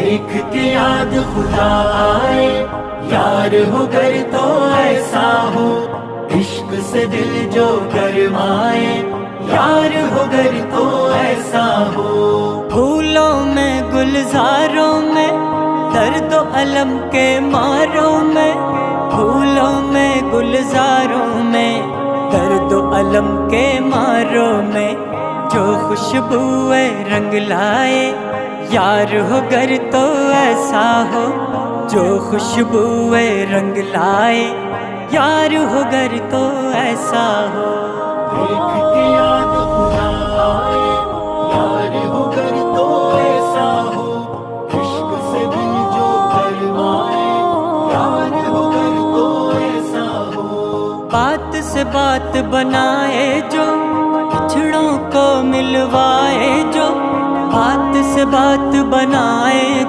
دیکھ کے یاد خدا آئے، یار ہو گر تو ایسا ہو، عشق سے دل جو گرمائے، یار ہو گر تو ایسا ہو۔ پھولوں میں گلزاروں میں، درد و الم کے ماروں میں، پھولوں میں گلزاروں میں، درد و الم کے ماروں میں، جو خوشبو رنگ لائے، یار ہو گر تو ایسا ہو، جو خوشبو رنگ لائے، یار ہو گر تو ایسا ہو۔ دیکھ کے یاد خدا آئے، یار ہو گر تو ایسا ہو، عشق سے دل جو گرمائے، یار ہو گر تو ایسا ہو۔ بات سے بات بنائے جو، بچھڑوں کو ملوائے جو، بات سے بات بنائے